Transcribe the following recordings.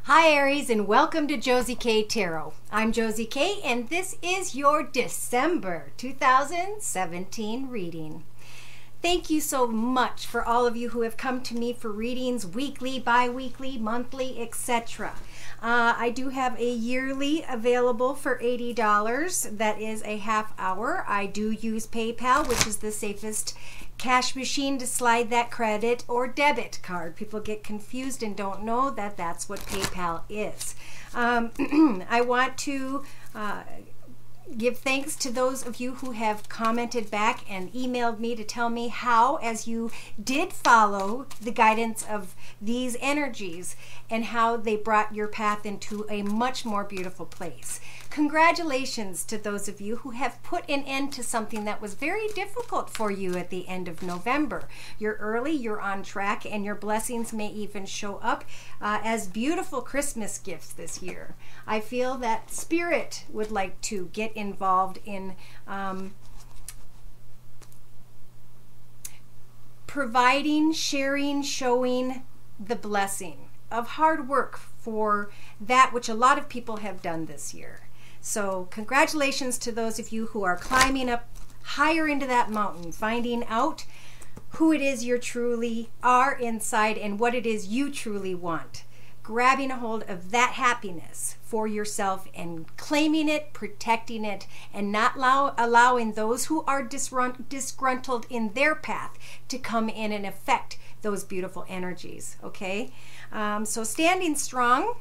Hi Aries, and welcome to Josie K Tarot. I'm Josie K, and this is your December 2017 reading. Thank you so much for all of you who have come to me for readings weekly, bi-weekly, monthly, etc. I do have a yearly available for $80. That is a half hour. I do use PayPal, which is the safest cash machine to slide that credit or debit card. People get confused and don't know that that's what PayPal is. I want to give thanks to those of you who have commented back and emailed me to tell me how, as you did follow the guidance of these energies, and how they brought your path into a much more beautiful place. Congratulations to those of you who have put an end to something that was very difficult for you at the end of November. You're early, you're on track, and your blessings may even show up as beautiful Christmas gifts this year. I feel that Spirit would like to get involved in providing, sharing, showing the blessing of hard work for that which a lot of people have done this year. So congratulations to those of you who are climbing up higher into that mountain, finding out who it is you truly are inside and what it is you truly want. Grabbing a hold of that happiness for yourself and claiming it, protecting it, and not allowing those who are disgruntled in their path to come in and affect those beautiful energies, okay? So standing strong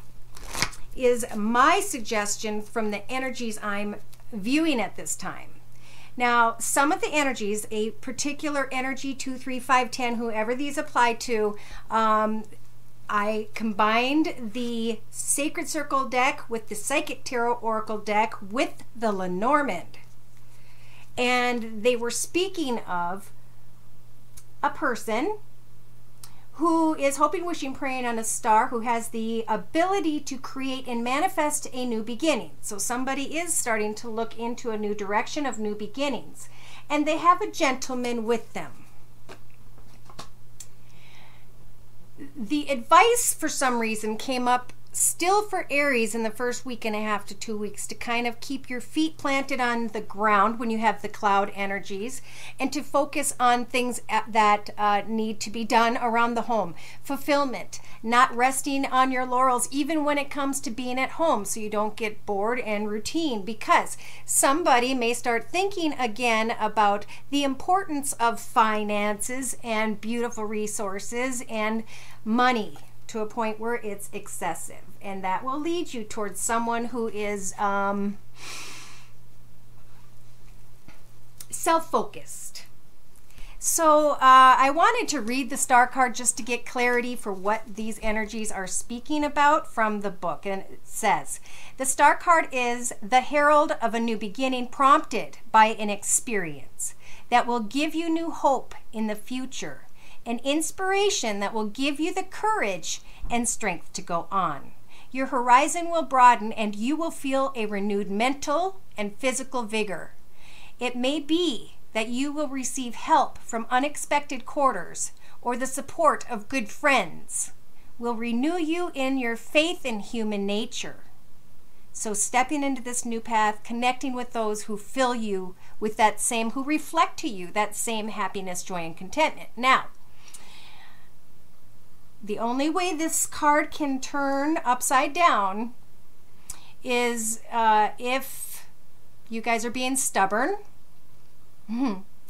is my suggestion from the energies I'm viewing at this time. Now, some of the energies, a particular energy, 2, 3, 5, 10, whoever these apply to, I combined the Sacred Circle deck with the Psychic Tarot Oracle deck with the Lenormand. And they were speaking of a person who is hoping, wishing, praying on a star, who has the ability to create and manifest a new beginning. So somebody is starting to look into a new direction of new beginnings. And they have a gentleman with them. The advice, for some reason, came up still for Aries in the first week and a half to 2 weeks to kind of keep your feet planted on the ground when you have the cloud energies, and to focus on things that need to be done around the home. Fulfillment, not resting on your laurels even when it comes to being at home, so you don't get bored and routine, because somebody may start thinking again about the importance of finances and beautiful resources and money, to a point where it's excessive, and that will lead you towards someone who is self-focused. So I wanted to read the star card just to get clarity for what these energies are speaking about from the book. And it says, the star card is the herald of a new beginning, prompted by an experience that will give you new hope in the future, an inspiration that will give you the courage and strength to go on. Your horizon will broaden, and you will feel a renewed mental and physical vigor. It may be that you will receive help from unexpected quarters, or the support of good friends will renew you in your faith in human nature. So stepping into this new path, connecting with those who fill you with that same, who reflect to you that same happiness, joy, and contentment. Now, the only way this card can turn upside down is if you guys are being stubborn,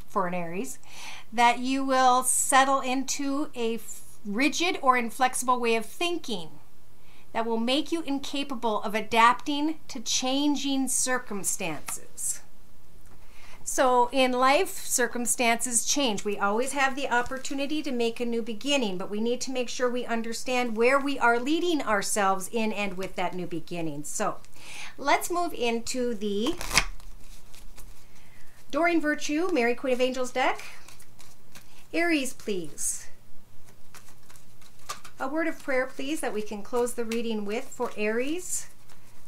for an Aries, that you will settle into a rigid or inflexible way of thinking that will make you incapable of adapting to changing circumstances. So in life, circumstances change. We always have the opportunity to make a new beginning, but we need to make sure we understand where we are leading ourselves in and with that new beginning. So let's move into the Doreen Virtue, Mary Queen of Angels deck. Aries, please. A word of prayer, please, that we can close the reading with for Aries,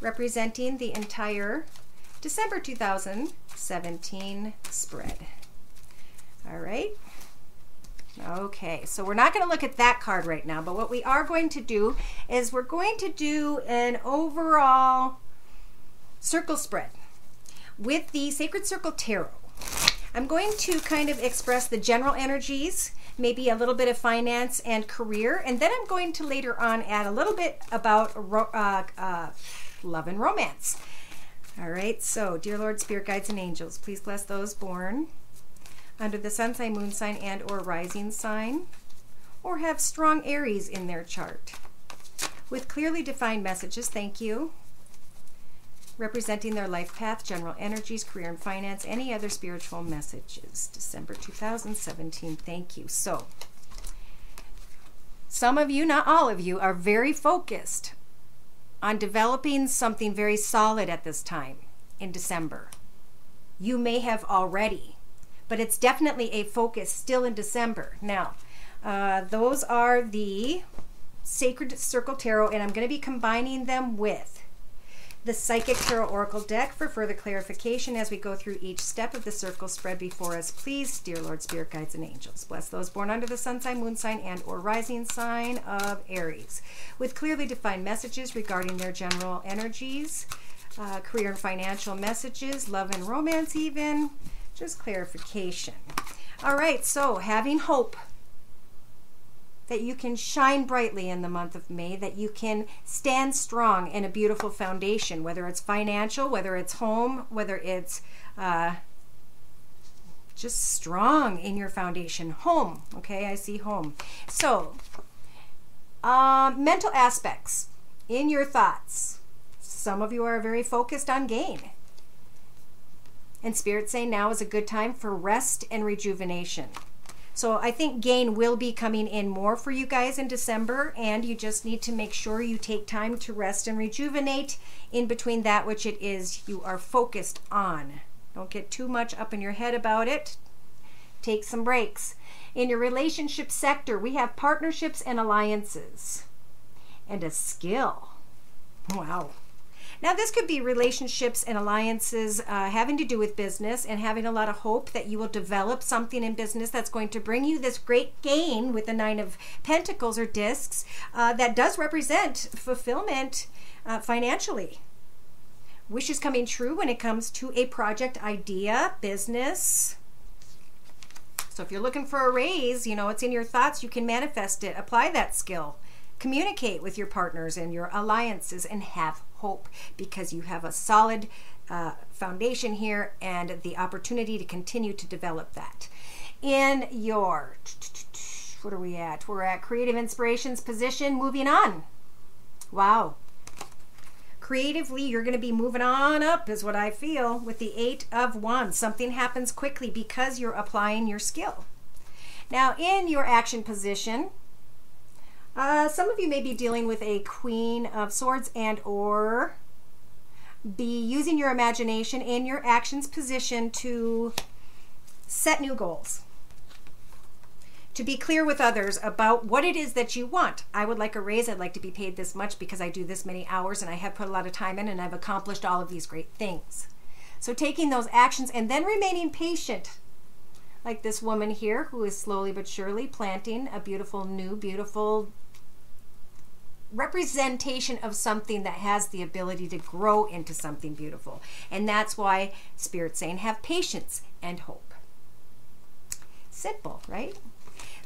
representing the entire December 2017 spread. All right. Okay, so we're not going to look at that card right now, but what we are going to do is we're going to do an overall circle spread with the Sacred Circle Tarot. I'm going to kind of express the general energies, maybe a little bit of finance and career, and then I'm going to later on add a little bit about love and romance. All right, so dear Lord, Spirit Guides and Angels, please bless those born under the sun sign, moon sign, and or rising sign, or have strong Aries in their chart with clearly defined messages. Thank you. Representing their life path, general energies, career and finance, any other spiritual messages. December 2017. Thank you. So, some of you, not all of you, are very focused on developing something very solid at this time in December. You may have already, but it's definitely a focus still in December. Now, those are the Sacred Circle Tarot, and I'm going to be combining them with the Psychic Tarot Oracle deck for further clarification as we go through each step of the circle spread before us. Please, dear Lord, Spirit Guides and Angels, bless those born under the sun sign, moon sign, and or rising sign of Aries with clearly defined messages regarding their general energies, career and financial messages, love and romance even, just clarification. All right, so having hope that you can shine brightly in the month of May, that you can stand strong in a beautiful foundation, whether it's financial, whether it's home, whether it's just strong in your foundation. Home, okay, I see home. So, mental aspects in your thoughts. Some of you are very focused on gain. And Spirit's saying now is a good time for rest and rejuvenation. So I think gain will be coming in more for you guys in December, and you just need to make sure you take time to rest and rejuvenate in between that which it is you are focused on. Don't get too much up in your head about it. Take some breaks. In your relationship sector, we have partnerships and alliances and a skill. Wow. Now, this could be relationships and alliances having to do with business and having a lot of hope that you will develop something in business that's going to bring you this great gain with the Nine of Pentacles or discs that does represent fulfillment financially. Wishes coming true when it comes to a project idea, business. So if you're looking for a raise, you know, it's in your thoughts, you can manifest it. Apply that skill. Communicate with your partners and your alliances and have hope because you have a solid foundation here and the opportunity to continue to develop that. In your, what are we at? We're at Creative Inspirations position, moving on. Wow. Creatively, you're going to be moving on up is what I feel with the Eight of Wands. Something happens quickly because you're applying your skill. Now, in your action position, some of you may be dealing with a Queen of Swords and or be using your imagination in your actions position to set new goals. To be clear with others about what it is that you want. I would like a raise. I'd like to be paid this much because I do this many hours and I have put a lot of time in and I've accomplished all of these great things. So taking those actions and then remaining patient. Like this woman here who is slowly but surely planting a beautiful new, beautiful representation of something that has the ability to grow into something beautiful. And that's why Spirit's saying have patience and hope. Simple, right?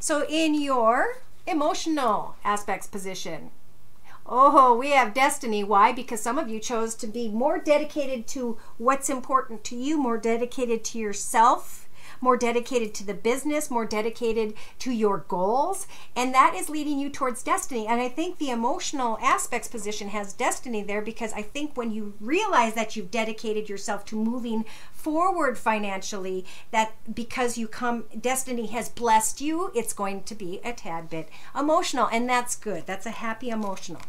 So in your emotional aspects position, oh, we have destiny. Why? Because some of you chose to be more dedicated to what's important to you, more dedicated to yourself, more dedicated to the business, more dedicated to your goals, and that is leading you towards destiny. And I think the emotional aspects position has destiny there because I think when you realize that you've dedicated yourself to moving forward financially, that because you come, destiny has blessed you, it's going to be a tad bit emotional, and that's good. That's a happy emotional.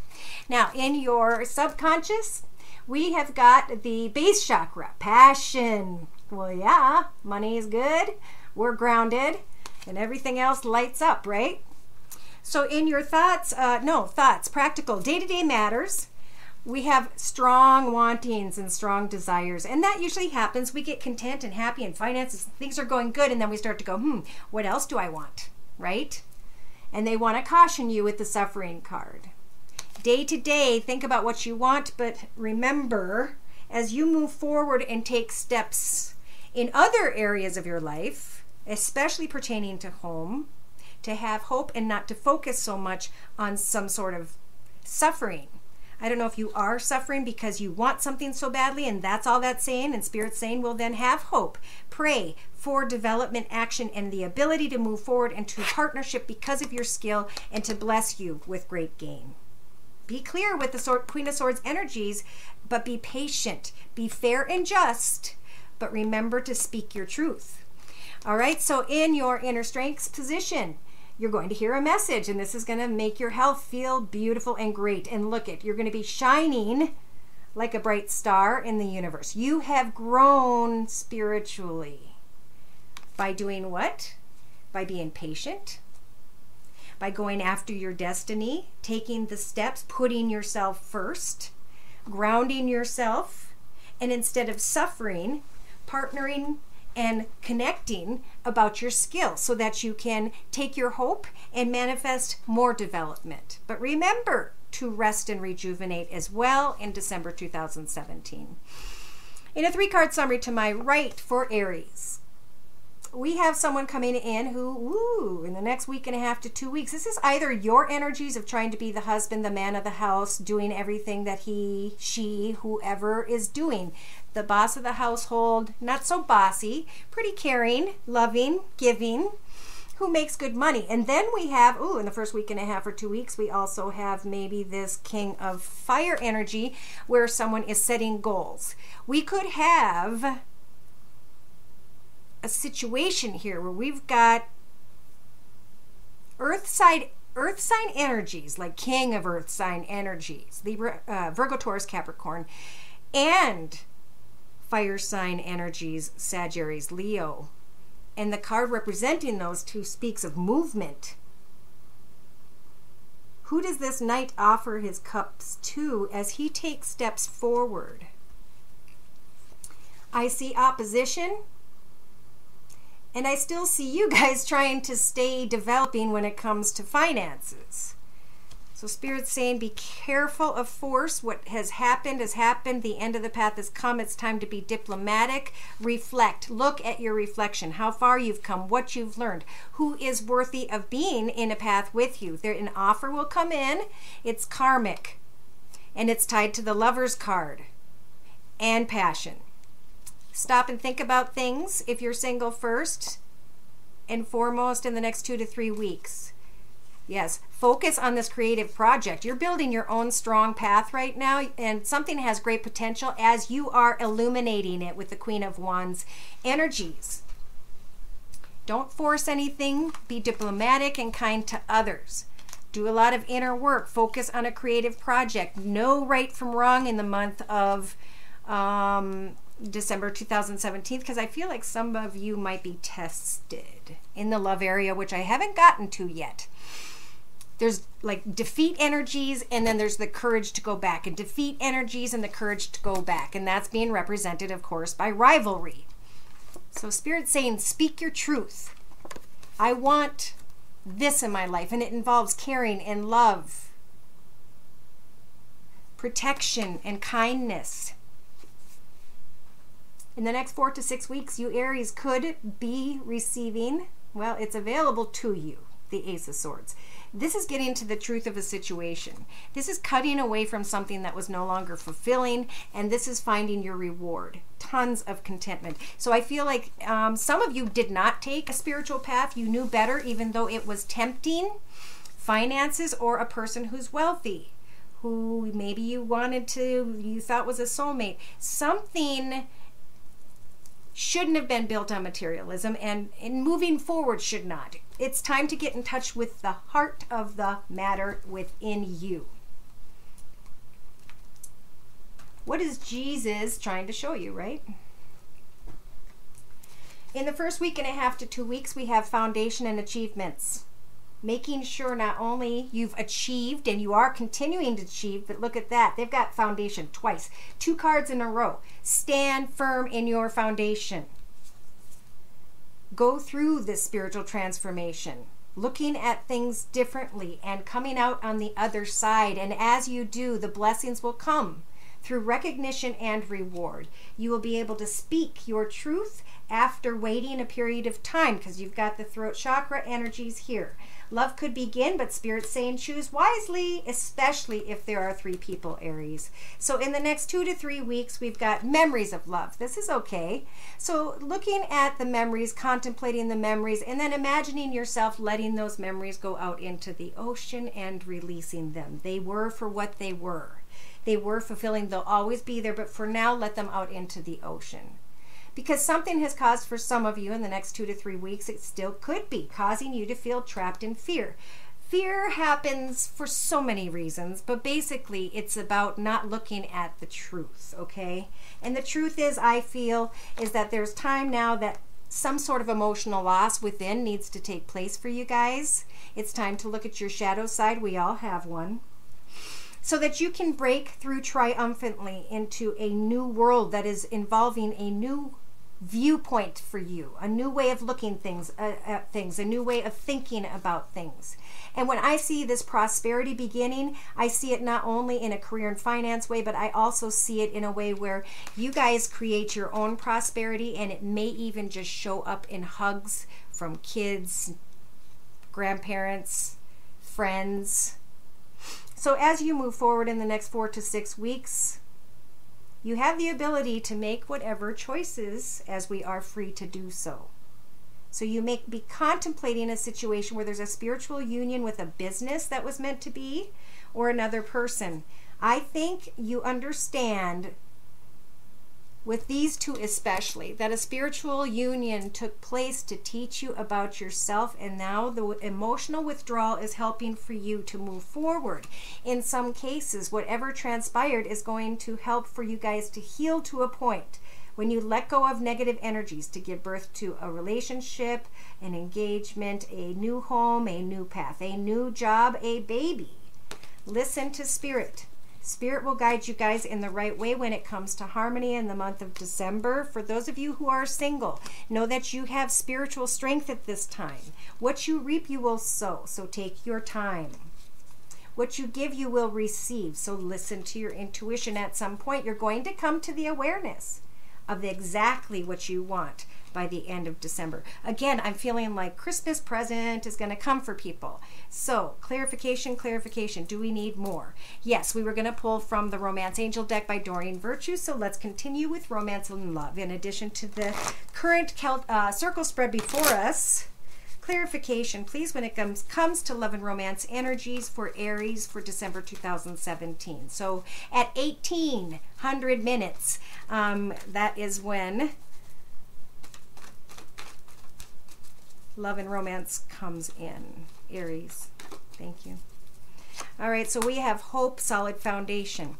Now, in your subconscious, we have got the base chakra, passion. Well, yeah, money is good, we're grounded, and everything else lights up, right? So in your thoughts, practical, day-to-day matters, we have strong wantings and strong desires, and that usually happens. We get content and happy and finances, things are going good, and then we start to go, what else do I want? right? And they want to caution you with the suffering card. Day to day, think about what you want, but remember, as you move forward and take steps in other areas of your life, especially pertaining to home, to have hope and not to focus so much on some sort of suffering. I don't know if you are suffering because you want something so badly and that's all that's saying, and Spirit's saying, well, then have hope. Pray for development, action, and the ability to move forward into partnership because of your skill and to bless you with great gain. Be clear with the Queen of Swords energies, but be patient. Be fair and just, but remember to speak your truth. All right, so in your inner strengths position, you're going to hear a message, and this is going to make your health feel beautiful and great. And look it, you're going to be shining like a bright star in the universe. You have grown spiritually. By doing what? By being patient, by going after your destiny, taking the steps, putting yourself first, grounding yourself, and instead of suffering, partnering and connecting about your skills so that you can take your hope and manifest more development. But remember to rest and rejuvenate as well in December 2017. In a 3-card summary to my right for Aries, we have someone coming in who, in the next week and a half to 2 weeks, this is either your energies of trying to be the husband, the man of the house, doing everything that he, she, whoever is doing. The boss of the household, not so bossy, pretty caring, loving, giving, who makes good money. And then we have, in the first week and a half or 2 weeks, we also have maybe this King of Fire energy where someone is setting goals. We could have a situation here where we've got earth sign energies, like King of Earth sign energies, Libra, Virgo, Taurus, Capricorn, and fire sign energies, Sagittarius, Leo. And the card representing those two speaks of movement. Who does this knight offer his cups to as he takes steps forward? I see opposition. And I still see you guys trying to stay developing when it comes to finances. So Spirit's saying be careful of force. What has happened has happened. The end of the path has come. It's time to be diplomatic. Reflect. Look at your reflection. How far you've come. What you've learned. Who is worthy of being in a path with you. An offer will come in. It's karmic. And it's tied to the Lover's card. And passion. Stop and think about things if you're single first and foremost in the next 2 to 3 weeks. Yes, focus on this creative project. You're building your own strong path right now, and something has great potential as you are illuminating it with the Queen of Wands energies. Don't force anything. Be diplomatic and kind to others. Do a lot of inner work. Focus on a creative project. Know right from wrong in the month of December 2017, because I feel like some of you might be tested in the love area, which I haven't gotten to yet. There's like defeat energies, and then there's the courage to go back, and defeat energies and the courage to go back, and that's being represented, of course, by rivalry. So Spirit's saying, speak your truth. I want this in my life, and it involves caring and love, protection and kindness. In the next 4 to 6 weeks, you Aries could be receiving, well, it's available to you, the Ace of Swords. This is getting to the truth of a situation. This is cutting away from something that was no longer fulfilling, and this is finding your reward. Tons of contentment. So I feel like some of you did not take a spiritual path. You knew better, even though it was tempting. Finances, or a person who's wealthy, who maybe you thought was a soulmate. Something shouldn't have been built on materialism, and in moving forward should not. It's time to get in touch with the heart of the matter within you. What is Jesus trying to show you, right? In the first week and a half to 2 weeks, we have foundation and achievements. Making sure not only you've achieved and you are continuing to achieve, but look at that. They've got foundation twice. 2 cards in a row. Stand firm in your foundation. Go through this spiritual transformation. looking at things differently and coming out on the other side. And as you do, the blessings will come through recognition and reward. You will be able to speak your truth after waiting a period of time, because you've got the throat chakra energies here. Love could begin, but Spirit's saying choose wisely, especially if there are 3 people, Aries. So in the next 2 to 3 weeks, we've got memories of love. This is okay. So looking at the memories, contemplating the memories, and then imagining yourself letting those memories go out into the ocean and releasing them. They were for what they were. They were fulfilling. They'll always be there, but for now, let them out into the ocean. Because something has caused for some of you in the next 2 to 3 weeks, it still could be causing you to feel trapped in fear. Fear happens for so many reasons, but basically it's about not looking at the truth, okay? And the truth is, I feel, is that there's time now that some sort of emotional loss within needs to take place for you guys. It's time to look at your shadow side. We all have one. So that you can break through triumphantly into a new world that is involving a new viewpoint for you, a new way of looking at things, a new way of thinking about things. And when I see this prosperity beginning, I see it not only in a career and finance way, but I also see it in a way where you guys create your own prosperity, and it may even just show up in hugs from kids, grandparents, friends. So as you move forward in the next 4 to 6 weeks, you have the ability to make whatever choices, as we are free to do so. So you may be contemplating a situation where there's a spiritual union with a business that was meant to be, or another person. I think you understand, with these two especially, that a spiritual union took place to teach you about yourself, and now the emotional withdrawal is helping for you to move forward. In some cases, whatever transpired is going to help for you guys to heal to a point when you let go of negative energies to give birth to a relationship, an engagement, a new home, a new path, a new job, a baby. Listen to Spirit. Spirit will guide you guys in the right way when it comes to harmony in the month of December. For those of you who are single, know that you have spiritual strength at this time. What you reap, you will sow. So take your time. What you give, you will receive. So listen to your intuition. At some point, you're going to come to the awareness of exactly what you want by the end of December. Again, I'm feeling like Christmas present is going to come for people. So clarification. Do we need more? Yes, we were going to pull from the Romance Angel deck by Doreen Virtue. So let's continue with romance and love. In addition to the current circle spread before us, clarification, please, when it comes to love and romance energies for Aries for December 2017. So at 1800 minutes, that is when love and romance comes in. Aries, thank you. All right, so we have hope, solid foundation.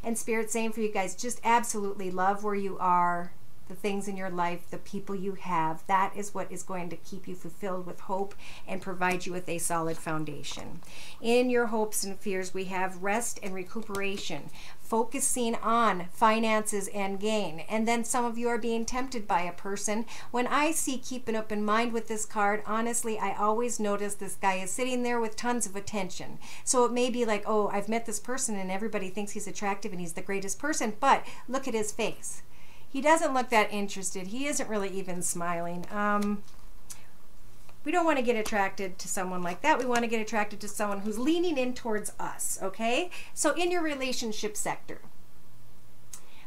And Spirit saying for you guys, just absolutely love where you are, the things in your life, the people you have. That is what is going to keep you fulfilled with hope and provide you with a solid foundation. In your hopes and fears, we have rest and recuperation, focusing on finances and gain. And then some of you are being tempted by a person. When I see keep an open mind with this card, honestly, I always notice this guy is sitting there with tons of attention. So it may be like, oh, I've met this person and everybody thinks he's attractive and he's the greatest person, but look at his face. He doesn't look that interested. He isn't really even smiling. We don't want to get attracted to someone like that. We want to get attracted to someone who's leaning in towards us, okay? So in your relationship sector,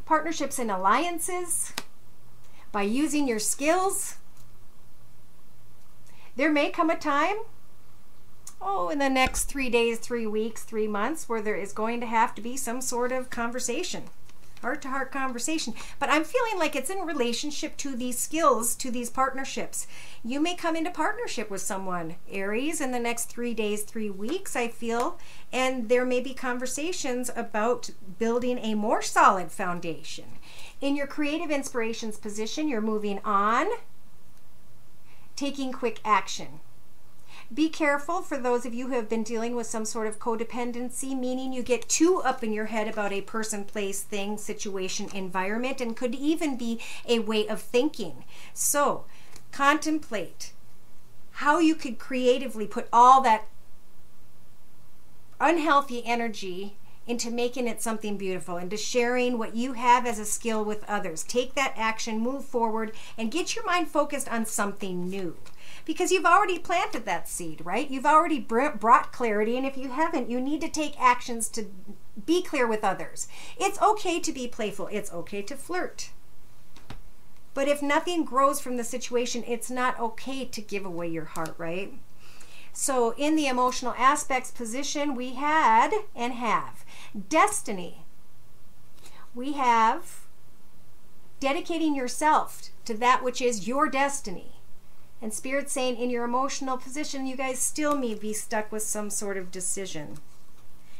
partnerships and alliances, by using your skills, there may come a time, in the next 3 days, 3 weeks, 3 months, where there is going to have to be some sort of conversation. Heart-to-heart conversation. But I'm feeling like it's in relationship to these skills, to these partnerships. You may come into partnership with someone, Aries, in the next 3 days, 3 weeks, I feel. And there may be conversations about building a more solid foundation. In your creative inspirations position, you're moving on, taking quick action. Be careful for those of you who have been dealing with some sort of codependency, meaning you get too up in your head about a person, place, thing, situation, environment, and could even be a way of thinking. So contemplate how you could creatively put all that unhealthy energy into making it something beautiful, into sharing what you have as a skill with others. Take that action, move forward, and get your mind focused on something new. Because you've already planted that seed, right? You've already brought clarity, and if you haven't, you need to take actions to be clear with others. It's okay to be playful. It's okay to flirt. But if nothing grows from the situation, it's not okay to give away your heart, right? So in the emotional aspects position, we had and have destiny. We have dedicating yourself to that which is your destiny. And Spirit saying in your emotional position, you guys still may be stuck with some sort of decision.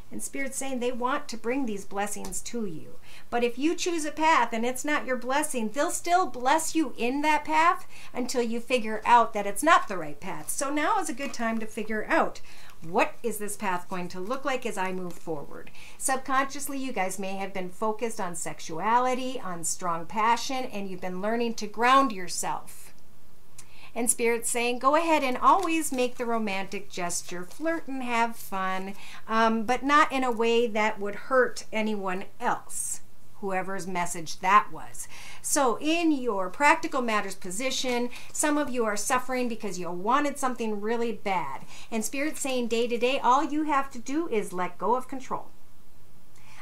And Spirit saying they want to bring these blessings to you. But if you choose a path and it's not your blessing, they'll still bless you in that path until you figure out that it's not the right path. So now is a good time to figure out, what is this path going to look like as I move forward? Subconsciously, you guys may have been focused on sexuality, on strong passion, and you've been learning to ground yourself. And Spirit's saying, go ahead and always make the romantic gesture, flirt and have fun, but not in a way that would hurt anyone else, whoever's message that was. So in your practical matters position, some of you are suffering because you wanted something really bad. And Spirit's saying day to day, all you have to do is let go of control.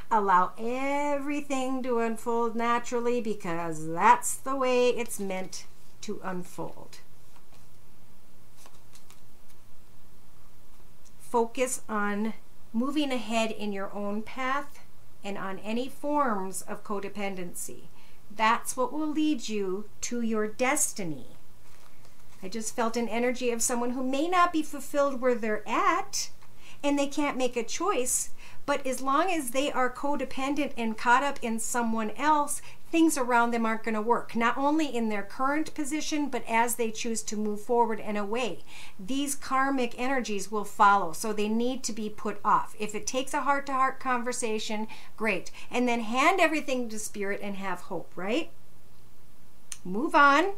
Allow everything to unfold naturally, because that's the way it's meant to unfold. Focus on moving ahead in your own path and on any forms of codependency. That's what will lead you to your destiny. I just felt an energy of someone who may not be fulfilled where they're at, and they can't make a choice, but as long as they are codependent and caught up in someone else, things around them aren't going to work, not only in their current position, but as they choose to move forward and away. These karmic energies will follow, so they need to be put off. If it takes a heart-to-heart conversation, great. And then hand everything to Spirit and have hope, right? Move on.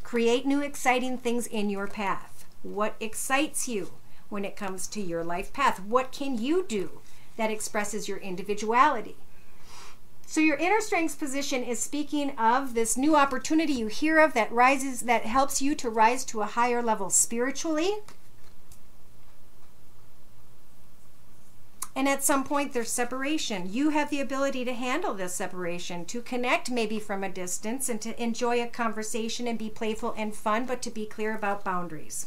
Create new exciting things in your path. What excites you when it comes to your life path? What can you do that expresses your individuality? So your inner strengths position is speaking of this new opportunity you hear of that rises, that helps you to rise to a higher level spiritually. And at some point there's separation. You have the ability to handle this separation, to connect maybe from a distance and to enjoy a conversation and be playful and fun, but to be clear about boundaries.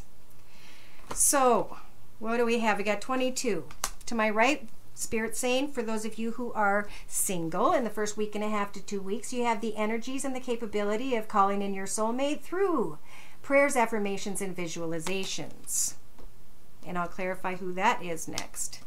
So what do we have? We got 22. To my right, Spirit saying, for those of you who are single in the first week and a half to 2 weeks, you have the energies and the capability of calling in your soulmate through prayers, affirmations, and visualizations. And I'll clarify who that is next.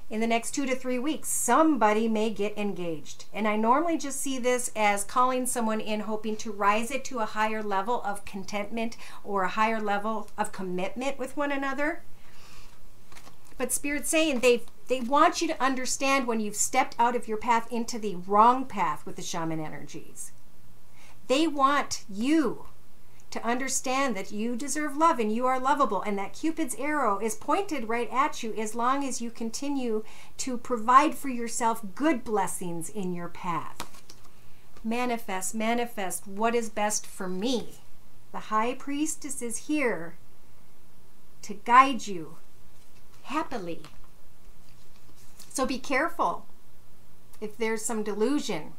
In the next 2 to 3 weeks, somebody may get engaged. And I normally just see this as calling someone in, hoping to rise it to a higher level of contentment or a higher level of commitment with one another. But Spirit's saying they want you to understand when you've stepped out of your path into the wrong path with the shaman energies. They want you to understand that you deserve love and you are lovable, and that Cupid's arrow is pointed right at you as long as you continue to provide for yourself good blessings in your path. Manifest, manifest what is best for me. The High Priestess is here to guide you happily. So be careful if there's some delusion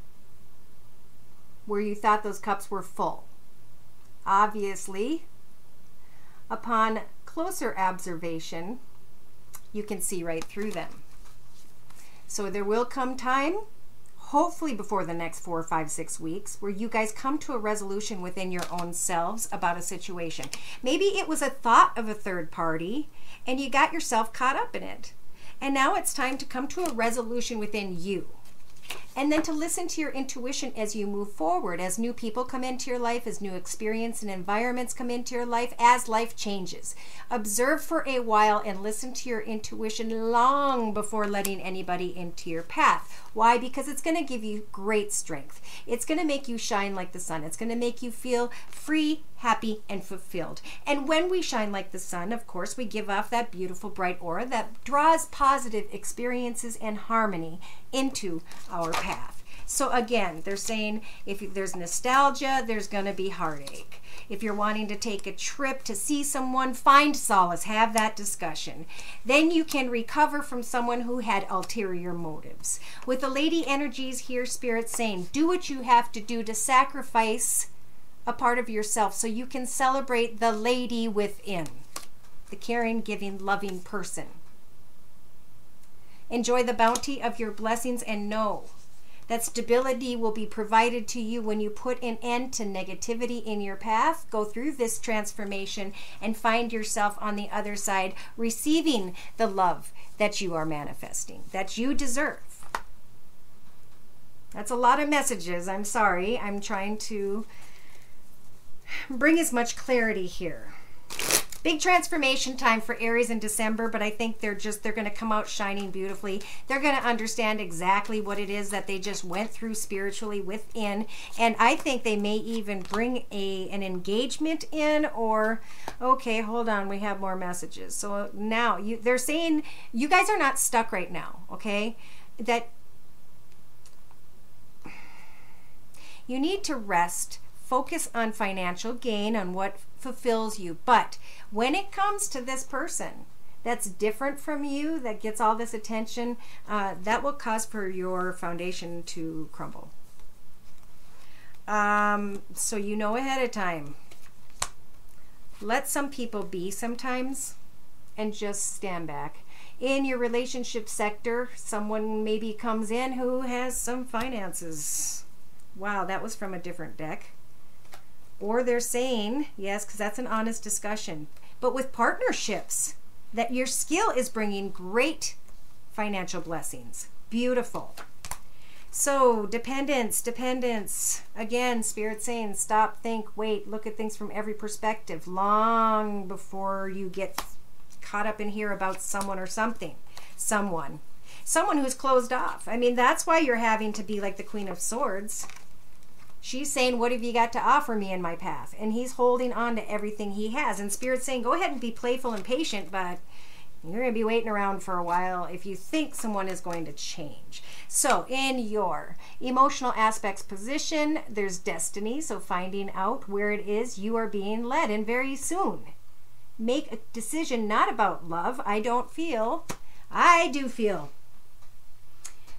where you thought those cups were full. Obviously, upon closer observation, you can see right through them. So there will come time, hopefully before the next 4, 5, 6 weeks, where you guys come to a resolution within your own selves about a situation. Maybe it was a thought of a third party and you got yourself caught up in it. And now it's time to come to a resolution within you. And then to listen to your intuition as you move forward, as new people come into your life, as new experience and environments come into your life, as life changes. Observe for a while and listen to your intuition long before letting anybody into your path. Why? Because it's going to give you great strength. It's going to make you shine like the sun. It's going to make you feel free, happy, and fulfilled. And when we shine like the sun, of course, we give off that beautiful bright aura that draws positive experiences and harmony into our path. So again, they're saying if there's nostalgia, there's going to be heartache. If you're wanting to take a trip to see someone, find solace, have that discussion. Then you can recover from someone who had ulterior motives. With the lady energies here, Spirit's saying, do what you have to do to sacrifice a part of yourself so you can celebrate the lady within, the caring, giving, loving person. Enjoy the bounty of your blessings and know that stability will be provided to you when you put an end to negativity in your path, go through this transformation, and find yourself on the other side receiving the love that you are manifesting, that you deserve. That's a lot of messages. I'm sorry. I'm trying to bring as much clarity here. Big transformation time for Aries in December, but I think they're going to come out shining beautifully. They're going to understand exactly what it is that they just went through spiritually within, and I think they may even bring an engagement in, or okay, hold on, we have more messages. So now they're saying you guys are not stuck right now, okay? That you need to rest, focus on financial gain, on what fulfills you. But when it comes to this person that's different from you, that gets all this attention, that will cause for your foundation to crumble. So you know ahead of time. Let some people be sometimes and just stand back. In your relationship sector, someone maybe comes in who has some finances. Wow, that was from a different deck. Or they're saying, yes, because that's an honest discussion, but with partnerships, that your skill is bringing great financial blessings. Beautiful. So dependence. Again, Spirit saying stop, think, wait, look at things from every perspective long before you get caught up in here about someone or something. Someone who's closed off. I mean, that's why you're having to be like the Queen of Swords. She's saying, what have you got to offer me in my path? And he's holding on to everything he has. And Spirit's saying, go ahead and be playful and patient, but you're going to be waiting around for a while if you think someone is going to change. So in your emotional aspects position, there's destiny. So finding out where it is you are being led. And very soon, make a decision not about love. I don't feel. I do feel.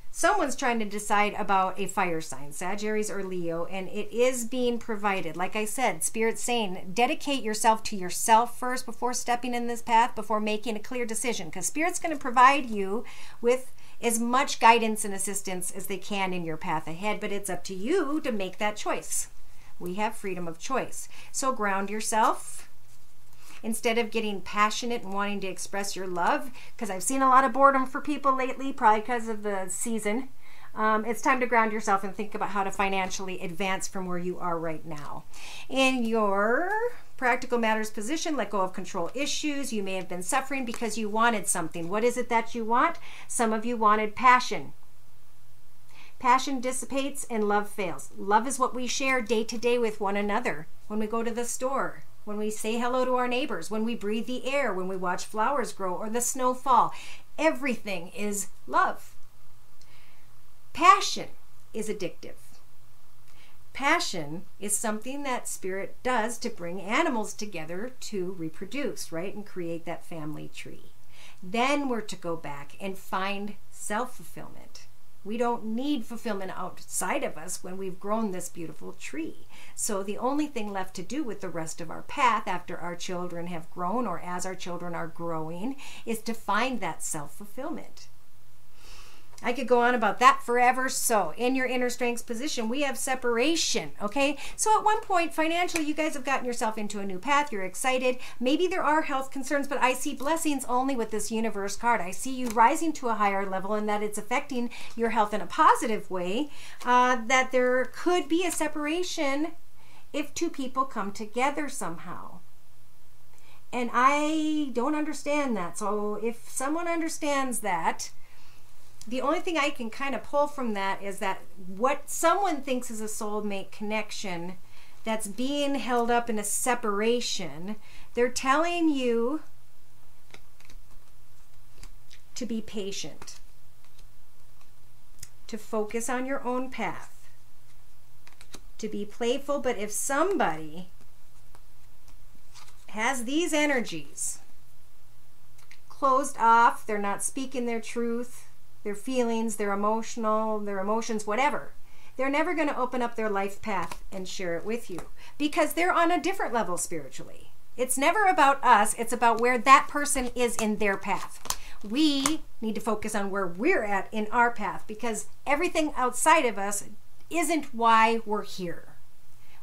Someone's trying to decide about a fire sign, Sagittarius or Leo, and it is being provided. Like I said, Spirit's saying, dedicate yourself to yourself first before stepping in this path, before making a clear decision, because Spirit's going to provide you with as much guidance and assistance as they can in your path ahead, but it's up to you to make that choice. We have freedom of choice. So ground yourself. Instead of getting passionate and wanting to express your love, because I've seen a lot of boredom for people lately, probably because of the season, it's time to ground yourself and think about how to financially advance from where you are right now. In your practical matters position, let go of control issues. You may have been suffering because you wanted something. What is it that you want? Some of you wanted passion. Passion dissipates and love fails. Love is what we share day to day with one another. When we go to the store, when we say hello to our neighbors, when we breathe the air, when we watch flowers grow or the snow fall, everything is love. Passion is addictive. Passion is something that Spirit does to bring animals together to reproduce, right, and create that family tree. Then we're to go back and find self-fulfillment. We don't need fulfillment outside of us when we've grown this beautiful tree. So the only thing left to do with the rest of our path after our children have grown or as our children are growing is to find that self-fulfillment. I could go on about that forever. So in your inner strengths position, we have separation, okay? So at one point financially, you guys have gotten yourself into a new path. You're excited. Maybe there are health concerns, but I see blessings only with this universe card. I see you rising to a higher level and that it's affecting your health in a positive way, that there could be a separation if two people come together somehow. And I don't understand that. So if someone understands that, the only thing I can kind of pull from that is that what someone thinks is a soulmate connection that's being held up in a separation, they're telling you to be patient, to focus on your own path, to be playful. But if somebody has these energies closed off, they're not speaking their truth, their feelings, their emotions, whatever, they're never going to open up their life path and share it with you because they're on a different level spiritually. It's never about us. It's about where that person is in their path. We need to focus on where we're at in our path because everything outside of us isn't why we're here.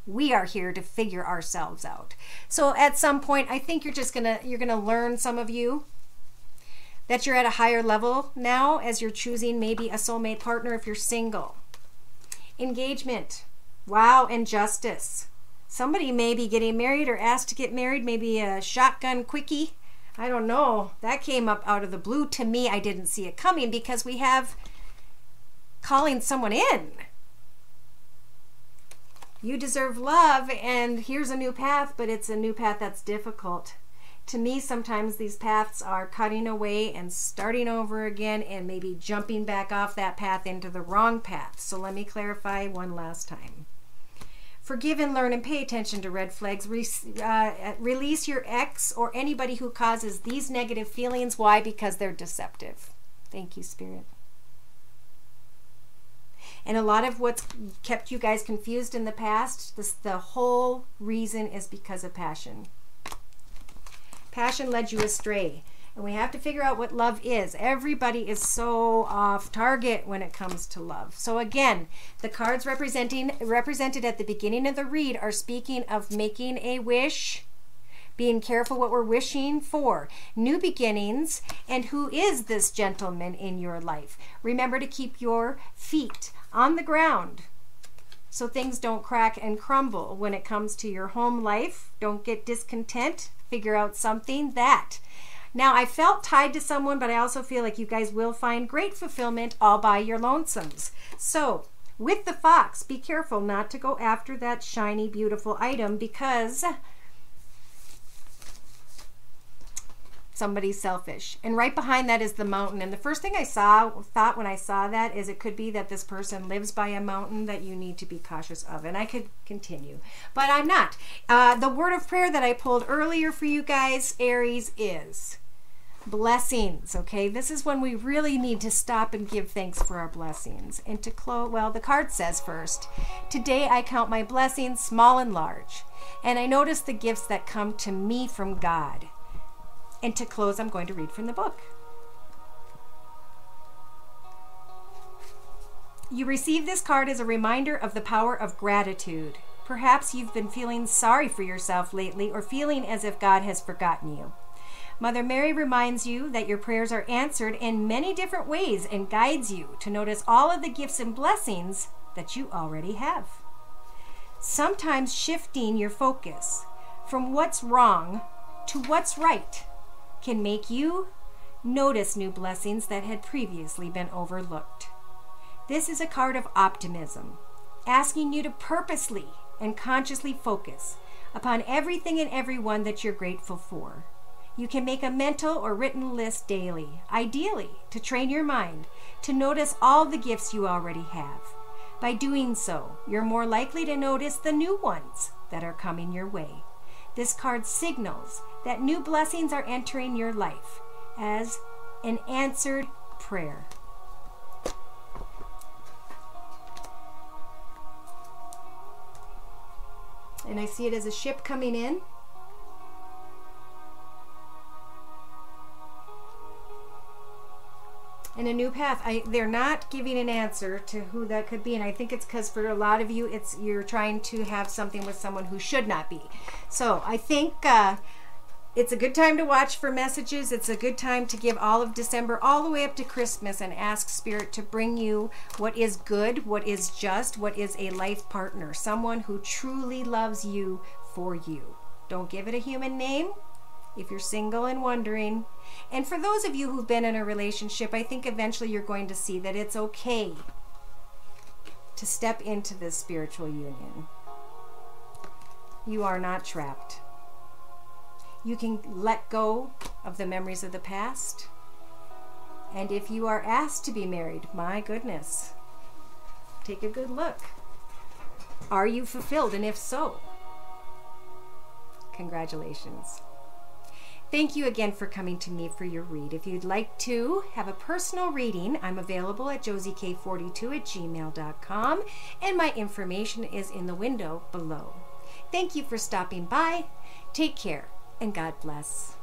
We are here to figure ourselves out. So at some point, I think you're gonna learn, some of you, that you're at a higher level now as you're choosing maybe a soulmate partner if you're single. Engagement, wow, and justice. Somebody may be getting married or asked to get married, maybe a shotgun quickie. I don't know. That came up out of the blue to me. I didn't see it coming because we have calling someone in. You deserve love, and here's a new path, but it's a new path that's difficult. To me, sometimes these paths are cutting away and starting over again and maybe jumping back off that path into the wrong path. So let me clarify one last time. Forgive and learn and pay attention to red flags. Release your ex or anybody who causes these negative feelings. Why? Because they're deceptive. Thank you, Spirit. And a lot of what's kept you guys confused in the past, the whole reason is because of passion. Passion led you astray. And we have to figure out what love is. Everybody is so off target when it comes to love. So again, the cards represented at the beginning of the read are speaking of making a wish, being careful what we're wishing for, new beginnings, and who is this gentleman in your life. Remember to keep your feet on the ground so things don't crack and crumble when it comes to your home life. Don't get discontent. Figure out something that. Now, I felt tied to someone, but I also feel like you guys will find great fulfillment all by your lonesomes. So, with the fox, be careful not to go after that shiny, beautiful item because somebody's selfish. And right behind that is the mountain. And the first thing I thought when I saw that is it could be that this person lives by a mountain that you need to be cautious of. And I could continue, but I'm not. The word of prayer that I pulled earlier for you guys, Aries, is blessings. Okay, this is when we really need to stop and give thanks for our blessings. And to close, well, the card says first, today I count my blessings small and large, and I notice the gifts that come to me from God. And to close, I'm going to read from the book. You receive this card as a reminder of the power of gratitude. Perhaps you've been feeling sorry for yourself lately or feeling as if God has forgotten you. Mother Mary reminds you that your prayers are answered in many different ways and guides you to notice all of the gifts and blessings that you already have. Sometimes shifting your focus from what's wrong to what's right can make you notice new blessings that had previously been overlooked. This is a card of optimism, asking you to purposely and consciously focus upon everything and everyone that you're grateful for. You can make a mental or written list daily, ideally to train your mind to notice all the gifts you already have. By doing so, you're more likely to notice the new ones that are coming your way. This card signals that new blessings are entering your life as an answered prayer. And I see it as a ship coming in. And a new path. They're not giving an answer to who that could be, and I think it's because for a lot of you, you're trying to have something with someone who should not be. So I think it's a good time to watch for messages. It's a good time to give all of December all the way up to Christmas and ask Spirit to bring you what is good, what is just, what is a life partner, someone who truly loves you for you. Don't give it a human name if you're single and wondering. And for those of you who've been in a relationship, I think eventually you're going to see that it's okay to step into this spiritual union. You are not trapped. You can let go of the memories of the past. And if you are asked to be married, my goodness, take a good look. Are you fulfilled? And if so, congratulations. Thank you again for coming to me for your read. If you'd like to have a personal reading, I'm available at josiek42@gmail.com, and my information is in the window below. Thank you for stopping by. Take care, and God bless.